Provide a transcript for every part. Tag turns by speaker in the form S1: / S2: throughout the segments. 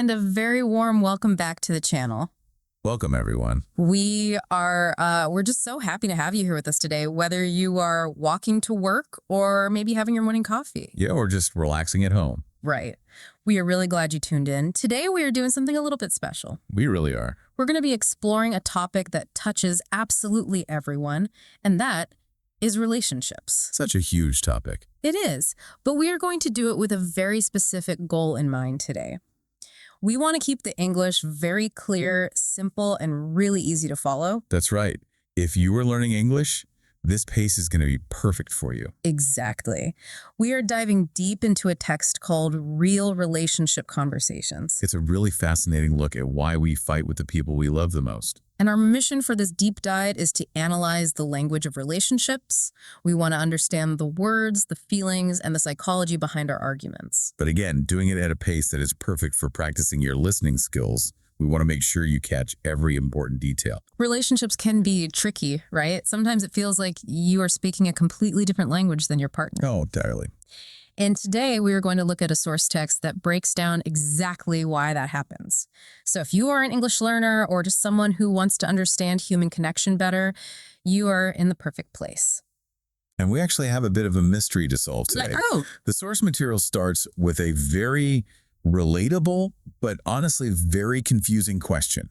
S1: and a very warm welcome back to the channel.
S2: Welcome, everyone.
S1: We're just so happy to have you here with us today, whether you are walking to work or maybe having your morning coffee.
S2: Yeah, or just relaxing at home.
S1: Right. We are really glad you tuned in. Today, we are doing something a little bit special.
S2: We really are.
S1: We're going to be exploring a topic that touches absolutely everyone, and that is relationships.
S2: Such a huge topic.
S1: It is, but we are going to do it with a very specific goal in mind today. We want to keep the English very clear, simple, and really easy to follow.
S2: That's right. If you are learning English, this pace is going to be perfect for you.
S1: Exactly. We are diving deep into a text called Real Relationship Conversations.
S2: It's a really fascinating look at why we fight with the people we love the most.
S1: And our mission for this deep dive is to analyze the language of relationships. We want to understand the words, the feelings, and the psychology behind our arguments.
S2: But again, doing it at a pace that is perfect for practicing your listening skills. We want to make sure you catch every important detail.
S1: Relationships can be tricky, right? Sometimes it feels like you are speaking a completely different language than your partner.
S2: Oh, entirely.
S1: And today we are going to look at a source text that breaks down exactly why that happens. So if you are an English learner or just someone who wants to understand human connection better, you are in the perfect place.
S2: And we actually have a bit of a mystery to solve today. The source material starts with a very relatable, but honestly very confusing question.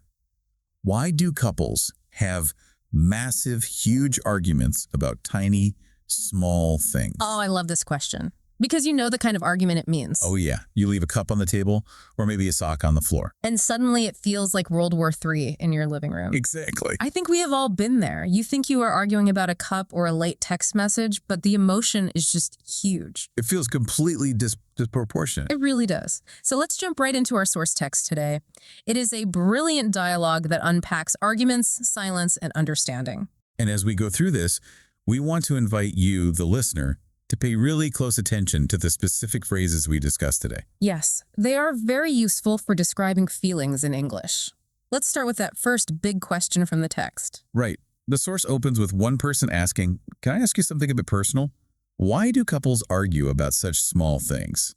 S2: Why do couples have massive, huge arguments about tiny, small things?
S1: Oh, I love this question. Because you know the kind of argument it means.
S2: Oh, yeah. You leave a cup on the table or maybe a sock on the floor.
S1: And suddenly it feels like World War III in your living room.
S2: Exactly.
S1: I think we have all been there. You think you are arguing about a cup or a late text message, but the emotion is just huge.
S2: It feels completely disproportionate.
S1: It really does. So let's jump right into our source text today. It is a brilliant dialogue that unpacks arguments, silence, and understanding.
S2: And as we go through this, we want to invite you, the listener, to pay really close attention to the specific phrases we discussed today.
S1: Yes, they are very useful for describing feelings in English. Let's start with that first big question from the text.
S2: Right. The source opens with one person asking, "Can I ask you something a bit personal? Why do couples argue about such small things?"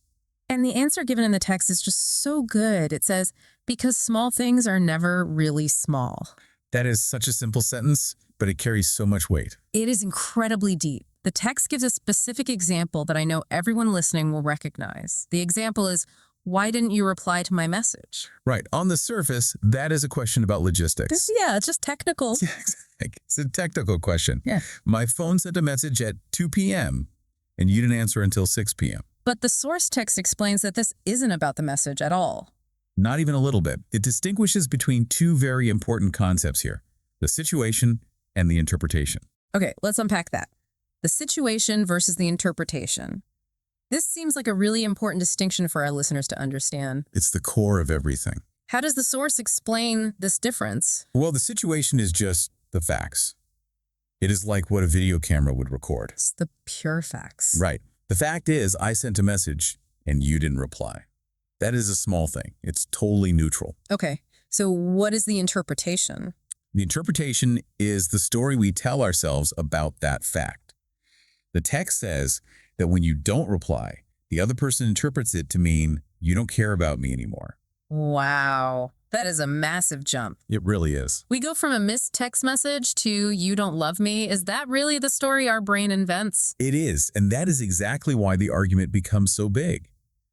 S1: And the answer given in the text is just so good. It says, because small things are never really small.
S2: That is such a simple sentence, but it carries so much weight.
S1: It is incredibly deep. The text gives a specific example that I know everyone listening will recognize. The example is, why didn't you reply to my message?
S2: Right. On the surface, that is a question about logistics.
S1: Yeah, it's just technical.
S2: Yeah, exactly. It's a technical question.
S1: Yeah.
S2: My phone sent a message at 2 p.m. and you didn't answer until 6 p.m.
S1: But the source text explains that this isn't about the message at all.
S2: Not even a little bit. It distinguishes between two very important concepts here, the situation and the interpretation.
S1: Okay, let's unpack that. The situation versus the interpretation. This seems like a really important distinction for our listeners to understand.
S2: It's the core of everything.
S1: How does the source explain this difference?
S2: Well, the situation is just the facts. It is like what a video camera would record.
S1: It's the pure facts.
S2: Right. The fact is, I sent a message and you didn't reply. That is a small thing. It's totally neutral.
S1: Okay, so what is the interpretation?
S2: The interpretation is the story we tell ourselves about that fact. The text says that when you don't reply, the other person interprets it to mean you don't care about me anymore.
S1: Wow, that is a massive jump.
S2: It really is.
S1: We go from a missed text message to you don't love me. Is that really the story our brain invents?
S2: It is, and that is exactly why the argument becomes so big.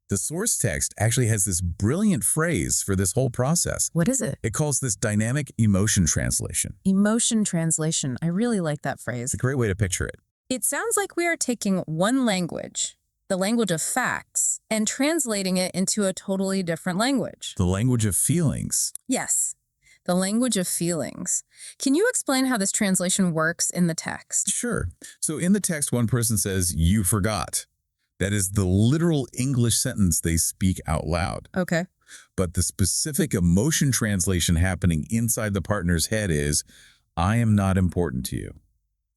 S2: The source text actually has this brilliant phrase for this whole process.
S1: What is it?
S2: It calls this dynamic emotion translation.
S1: Emotion translation. I really like that phrase.
S2: It's a great way to picture it.
S1: It sounds like we are taking one language, the language of facts, and translating it into a totally different language.
S2: The language of feelings.
S1: Yes, the language of feelings. Can you explain how this translation works in the text?
S2: Sure. So in the text, one person says, "You forgot." That is the literal English sentence they speak out loud.
S1: Okay.
S2: But the specific emotion translation happening inside the partner's head is, "I am not important to you."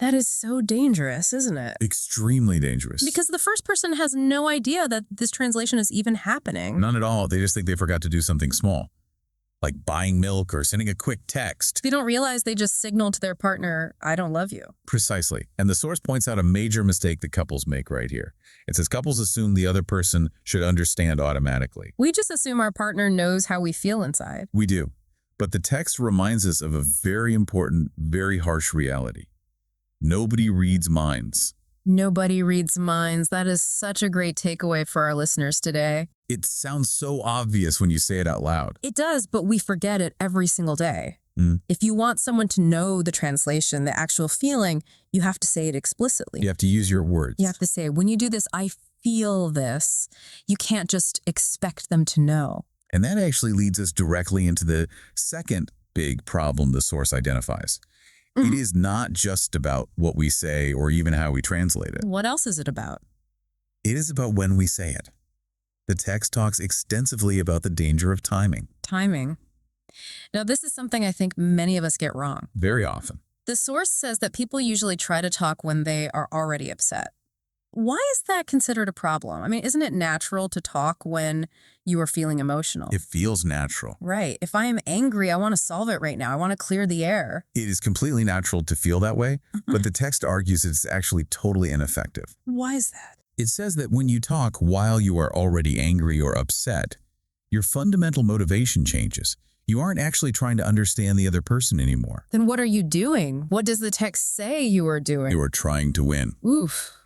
S1: That is so dangerous, isn't it?
S2: Extremely dangerous.
S1: Because the first person has no idea that this translation is even happening.
S2: None at all. They just think they forgot to do something small. like buying milk or sending a quick text.
S1: They don't realize they just signal to their partner, I don't love you.
S2: Precisely. And the source points out a major mistake that couples make right here. It says couples assume the other person should understand automatically.
S1: We just assume our partner knows how we feel inside.
S2: We do. But the text reminds us of a very important, very harsh reality. Nobody reads minds.
S1: Nobody reads minds. That is such a great takeaway for our listeners today.
S2: It sounds so obvious when you say it out loud.
S1: It does, but we forget it every single day. If you want someone to know the translation, the actual feeling, you have to say it explicitly.
S2: You have to use your words.
S1: You have to say, when you do this, I feel this. You can't just expect them to know.
S2: And that actually leads us directly into the second big problem the source identifies. It is not just about what we say or even how we translate it.
S1: What else is it about?
S2: It is about when we say it. The text talks extensively about the danger of timing.
S1: Timing. Now, this is something I think many of us get wrong.
S2: Very often.
S1: The source says that people usually try to talk when they are already upset. Why is that considered a problem? I mean, isn't it natural to talk when you are feeling emotional?
S2: It feels natural.
S1: Right. If I am angry, I want to solve it right now. I want to clear the air.
S2: It is completely natural to feel that way, but the text argues it's actually totally ineffective.
S1: Why is that?
S2: It says that when you talk while you are already angry or upset, your fundamental motivation changes. You aren't actually trying to understand the other person anymore.
S1: Then what are you doing? What does the text say you are doing?
S2: You are trying to win.
S1: Oof.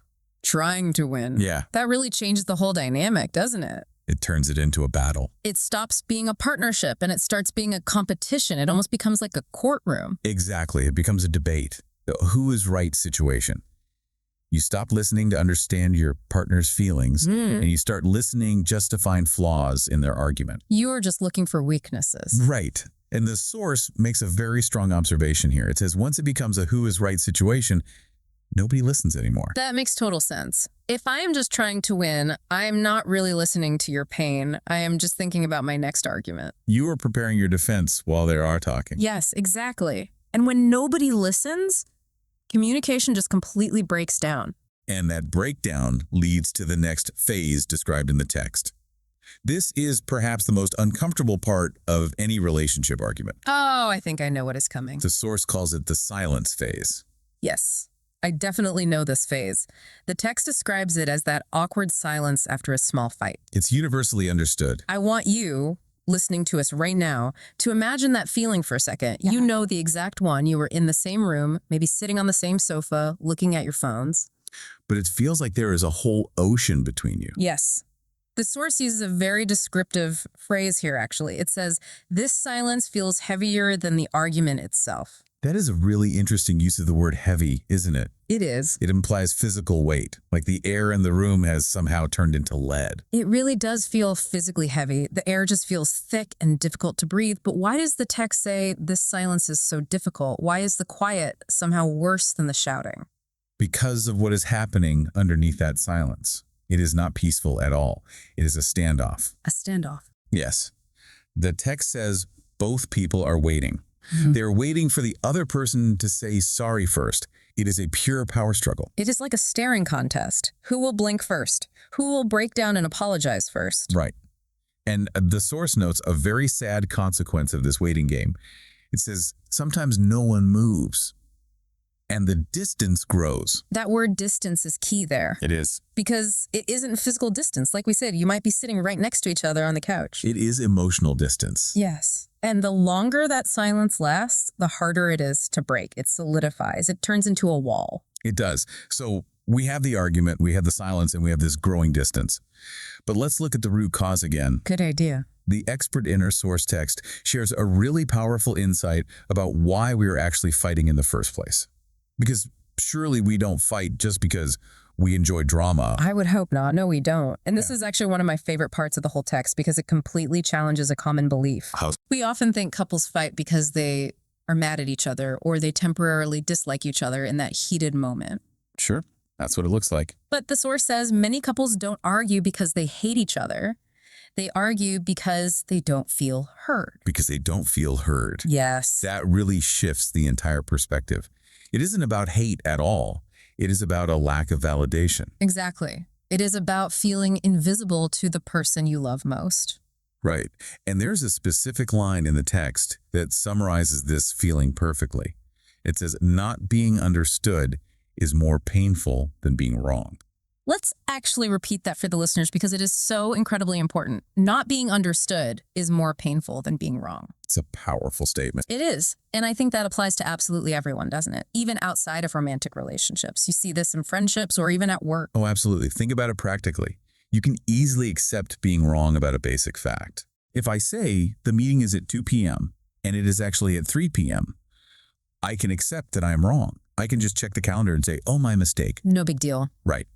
S1: Trying to win.
S2: Yeah.
S1: That really changes the whole dynamic, doesn't it?
S2: It turns it into a battle.
S1: It stops being a partnership and it starts being a competition. It almost becomes like a courtroom.
S2: Exactly. It becomes a debate. The who is right situation. You stop listening to understand your partner's feelings and you start listening just to find flaws in their argument.
S1: You are just looking for weaknesses.
S2: Right. And the source makes a very strong observation here. It says once it becomes a who is right situation, nobody listens anymore.
S1: That makes total sense. If I am just trying to win, I am not really listening to your pain. I am just thinking about my next argument.
S2: You are preparing your defense while they are talking.
S1: Yes, exactly. And when nobody listens, communication just completely breaks down.
S2: And that breakdown leads to the next phase described in the text. This is perhaps the most uncomfortable part of any relationship argument.
S1: Oh, I think I know what is coming.
S2: The source calls it the silence phase.
S1: Yes, I definitely know this phase. The text describes it as that awkward silence after a small fight.
S2: It's universally understood.
S1: I want you, listening to us right now, to imagine that feeling for a second. You know the exact one. You were in the same room, maybe sitting on the same sofa, looking at your phones.
S2: But it feels like there is a whole ocean between you.
S1: Yes. The source uses a very descriptive phrase here, actually. It says, this silence feels heavier than the argument itself.
S2: That is a really interesting use of the word heavy, isn't it?
S1: It is.
S2: It implies physical weight, like the air in the room has somehow turned into lead.
S1: It really does feel physically heavy. The air just feels thick and difficult to breathe. But why does the text say this silence is so difficult? Why is the quiet somehow worse than the shouting?
S2: Because of what is happening underneath that silence. It is not peaceful at all. It is a standoff.
S1: A standoff.
S2: Yes. The text says both people are waiting. They're waiting for the other person to say sorry first. It is a pure power struggle.
S1: It is like a staring contest. Who will blink first? Who will break down and apologize first?
S2: Right. And the source notes a very sad consequence of this waiting game. It says sometimes no one moves. And the distance grows.
S1: That word distance is key there.
S2: It is.
S1: Because it isn't physical distance. Like we said, you might be sitting right next to each other on the couch.
S2: It is emotional distance.
S1: Yes. And the longer that silence lasts, the harder it is to break. It solidifies. It turns into a wall.
S2: It does. So we have the argument, we have the silence, and we have this growing distance. But let's look at the root cause again.
S1: Good idea.
S2: The expert inner source text shares a really powerful insight about why we are actually fighting in the first place. Because surely we don't fight just because we enjoy drama.
S1: I would hope not. No, we don't. And this is actually one of my favorite parts of the whole text because it completely challenges a common belief. We often think couples fight because they are mad at each other or they temporarily dislike each other in that heated moment.
S2: Sure, that's what it looks like.
S1: But the source says many couples don't argue because they hate each other. They argue because they don't feel heard.
S2: Because they don't feel heard.
S1: Yes.
S2: That really shifts the entire perspective. It isn't about hate at all. It is about a lack of validation.
S1: Exactly. It is about feeling invisible to the person you love most.
S2: Right. And there's a specific line in the text that summarizes this feeling perfectly. It says, not being understood is more painful than being wrong.
S1: Let's actually repeat that for the listeners because it is so incredibly important. Not being understood is more painful than being wrong.
S2: It's a powerful statement.
S1: It is. And I think that applies to absolutely everyone, doesn't it? Even outside of romantic relationships. You see this in friendships or even at work.
S2: Oh, absolutely. Think about it practically. You can easily accept being wrong about a basic fact. If I say the meeting is at 2 p.m. and it is actually at 3 p.m., I can accept that I am wrong. I can just check the calendar and say, oh, my mistake.
S1: No big deal.
S2: Right.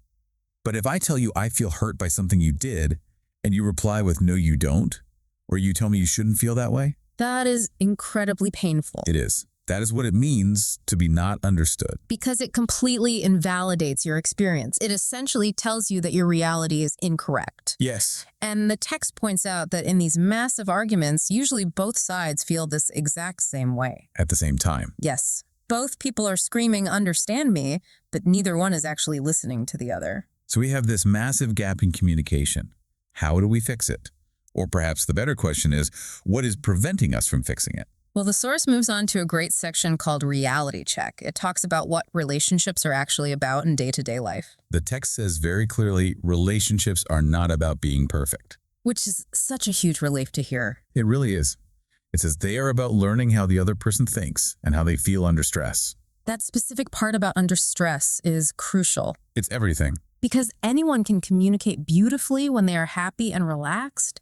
S2: But if I tell you I feel hurt by something you did, and you reply with, no, you don't, or you tell me you shouldn't feel that way,
S1: that is incredibly painful.
S2: it is. That is what it means to be not understood.
S1: Because it completely invalidates your experience. It essentially tells you that your reality is incorrect.
S2: Yes.
S1: And the text points out that in these massive arguments, usually both sides feel this exact same way.
S2: At the same time.
S1: Yes. Both people are screaming, understand me, but neither one is actually listening to the other.
S2: So we have this massive gap in communication. How do we fix it? Or perhaps the better question is, what is preventing us from fixing it?
S1: Well, the source moves on to a great section called reality check. It talks about what relationships are actually about in day-to-day life.
S2: The text says very clearly, relationships are not about being perfect.
S1: Which is such a huge relief to hear.
S2: It really is. It says they are about learning how the other person thinks and how they feel under stress.
S1: That specific part about under stress is crucial.
S2: It's everything.
S1: Because anyone can communicate beautifully when they are happy and relaxed.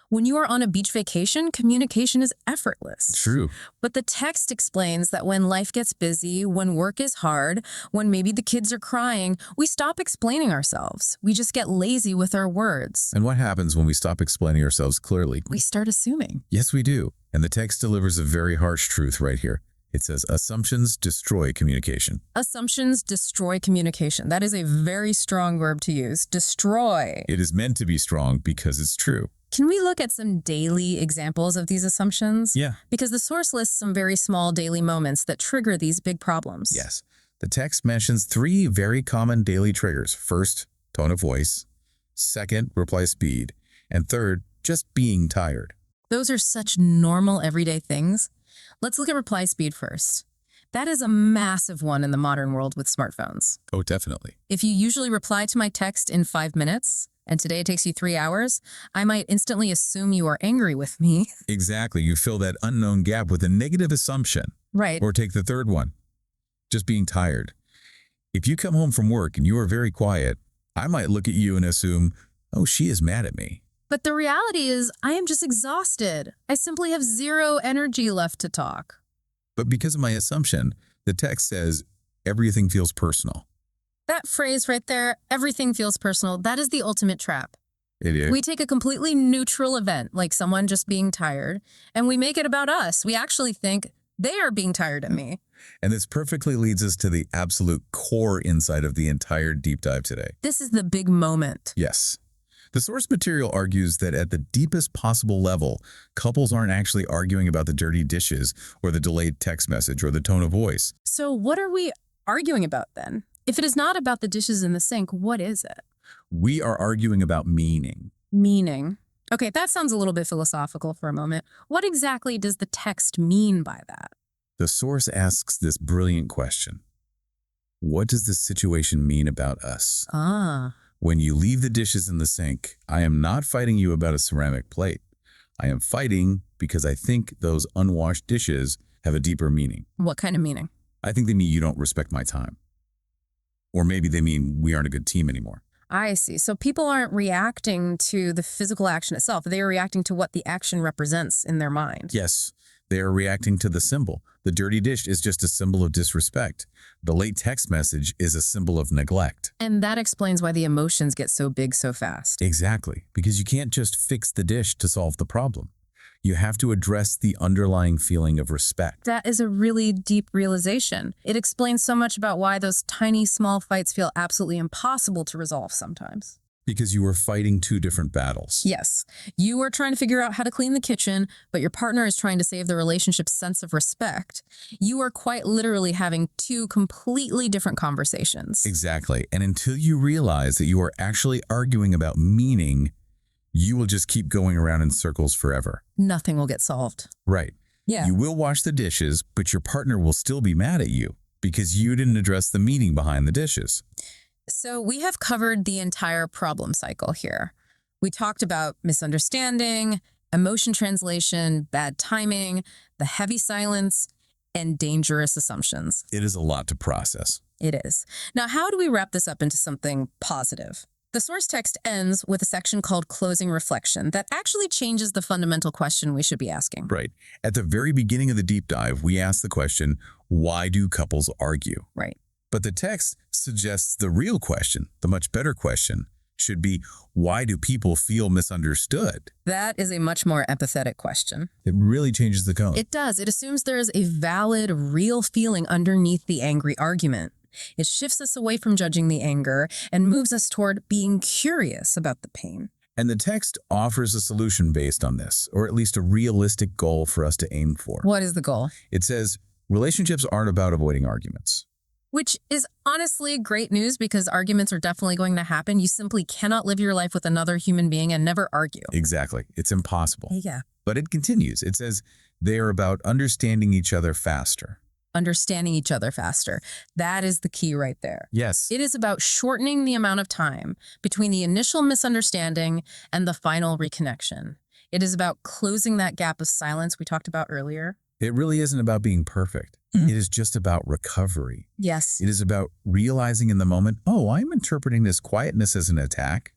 S1: When you are on a beach vacation, communication is effortless.
S2: True.
S1: But the text explains that when life gets busy, when work is hard, when maybe the kids are crying, we stop explaining ourselves. We just get lazy with our words.
S2: And what happens when we stop explaining ourselves clearly?
S1: We start assuming.
S2: Yes, we do. And the text delivers a very harsh truth right here. It says, assumptions destroy communication.
S1: Assumptions destroy communication. That is a very strong verb to use. Destroy.
S2: It is meant to be strong because it's true.
S1: Can we look at some daily examples of these assumptions?
S2: Yeah.
S1: Because the source lists some very small daily moments that trigger these big problems.
S2: Yes. The text mentions 3 very common daily triggers. First, tone of voice. Second, reply speed. And third, just being tired.
S1: Those are such normal everyday things. Let's look at reply speed first. That is a massive one in the modern world with smartphones.
S2: Oh, definitely.
S1: If you usually reply to my text in 5 minutes, and today it takes you 3 hours, I might instantly assume you are angry with me.
S2: Exactly. You fill that unknown gap with a negative assumption.
S1: Right.
S2: Or take the third one, just being tired. If you come home from work and you are very quiet, I might look at you and assume, oh, she is mad at me.
S1: But the reality is, I am just exhausted. I simply have zero energy left to talk.
S2: But because of my assumption, the text says everything feels personal.
S1: That phrase right there, everything feels personal, that is the ultimate trap.
S2: It is.
S1: We take a completely neutral event, like someone just being tired, and we make it about us. We actually think they are being tired of me.
S2: And this perfectly leads us to the absolute core insight of the entire deep dive today.
S1: This is the big moment.
S2: Yes. The source material argues that at the deepest possible level, couples aren't actually arguing about the dirty dishes or the delayed text message or the tone of voice.
S1: So what are we arguing about then? If it is not about the dishes in the sink, what is it?
S2: We are arguing about meaning.
S1: Meaning. Okay, that sounds a little bit philosophical for a moment. What exactly does the text mean by that?
S2: The source asks this brilliant question. What does this situation mean about us? When you leave the dishes in the sink, I am not fighting you about a ceramic plate. I am fighting because I think those unwashed dishes have a deeper meaning.
S1: What kind of meaning?
S2: I think they mean you don't respect my time. Or maybe they mean we aren't a good team anymore.
S1: I see. So people aren't reacting to the physical action itself. They are reacting to what the action represents in their mind.
S2: Yes, they are reacting to the symbol. The dirty dish is just a symbol of disrespect. The late text message is a symbol of neglect.
S1: And that explains why the emotions get so big so fast.
S2: Exactly, because you can't just fix the dish to solve the problem. You have to address the underlying feeling of respect.
S1: That is a really deep realization. It explains so much about why those tiny, small fights feel absolutely impossible to resolve sometimes.
S2: Because you are fighting 2 different battles.
S1: Yes. You are trying to figure out how to clean the kitchen, but your partner is trying to save the relationship's sense of respect. You are quite literally having 2 completely different conversations.
S2: Exactly. And until you realize that you are actually arguing about meaning, you will just keep going around in circles forever.
S1: Nothing will get solved.
S2: Right.
S1: Yeah.
S2: You will wash the dishes, but your partner will still be mad at you because you didn't address the meaning behind the dishes.
S1: So we have covered the entire problem cycle here. We talked about misunderstanding, emotion translation, bad timing, the heavy silence, and dangerous assumptions.
S2: It is a lot to process.
S1: It is. Now, how do we wrap this up into something positive? The source text ends with a section called Closing Reflection that actually changes the fundamental question we should be asking.
S2: Right. At the very beginning of the deep dive, we asked the question, why do couples argue?
S1: Right.
S2: But the text suggests the real question, the much better question, should be, why do people feel misunderstood?
S1: That is a much more empathetic question.
S2: It really changes the tone.
S1: It does. It assumes there is a valid, real feeling underneath the angry argument. It shifts us away from judging the anger and moves us toward being curious about the pain.
S2: And the text offers a solution based on this, or at least a realistic goal for us to aim for.
S1: What is the goal?
S2: It says, relationships aren't about avoiding arguments.
S1: Which is honestly great news because arguments are definitely going to happen. You simply cannot live your life with another human being and never argue.
S2: Exactly. It's impossible.
S1: Yeah.
S2: But it continues. It says, they are about understanding each other faster.
S1: Understanding each other faster. That is the key right there.
S2: Yes.
S1: It is about shortening the amount of time between the initial misunderstanding and the final reconnection. It is about closing that gap of silence we talked about earlier.
S2: It really isn't about being perfect. It is just about recovery.
S1: Yes.
S2: It is about realizing in the moment, oh, I'm interpreting this quietness as an attack,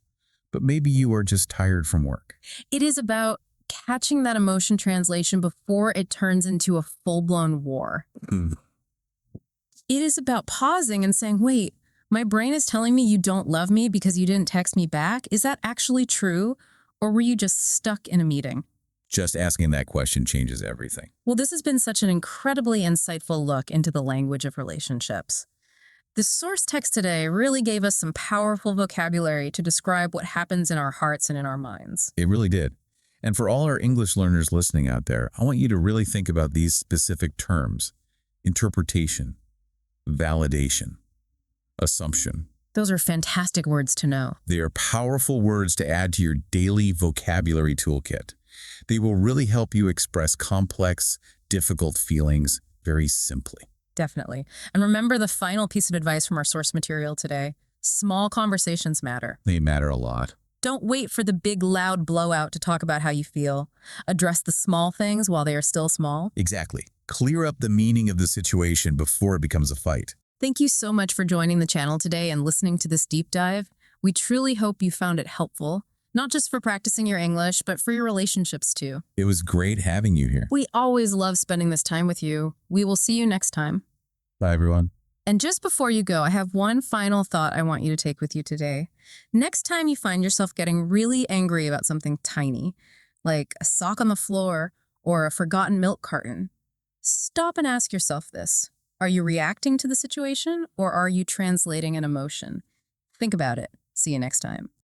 S2: but maybe you are just tired from work.
S1: It is about catching that emotion translation before it turns into a full-blown war.
S2: Mm.
S1: It is about pausing and saying, wait, my brain is telling me you don't love me because you didn't text me back. Is that actually true? Or were you just stuck in a meeting?
S2: Just asking that question changes everything.
S1: Well, this has been such an incredibly insightful look into the language of relationships. The source text today really gave us some powerful vocabulary to describe what happens in our hearts and in our minds.
S2: It really did. And for all our English learners listening out there, I want you to really think about these specific terms: interpretation, validation, assumption.
S1: Those are fantastic words to know.
S2: They are powerful words to add to your daily vocabulary toolkit. They will really help you express complex, difficult feelings very simply.
S1: Definitely. And remember the final piece of advice from our source material today. Small conversations matter.
S2: They matter a lot.
S1: Don't wait for the big, loud blowout to talk about how you feel. Address the small things while they are still small.
S2: Exactly. Clear up the meaning of the situation before it becomes a fight.
S1: Thank you so much for joining the channel today and listening to this deep dive. We truly hope you found it helpful, not just for practicing your English, but for your relationships too.
S2: It was great having you here.
S1: We always love spending this time with you. We will see you next time.
S2: Bye, everyone.
S1: And just before you go, I have one final thought I want you to take with you today. Next time you find yourself getting really angry about something tiny, like a sock on the floor or a forgotten milk carton, stop and ask yourself this. Are you reacting to the situation or are you translating an emotion? Think about it. See you next time.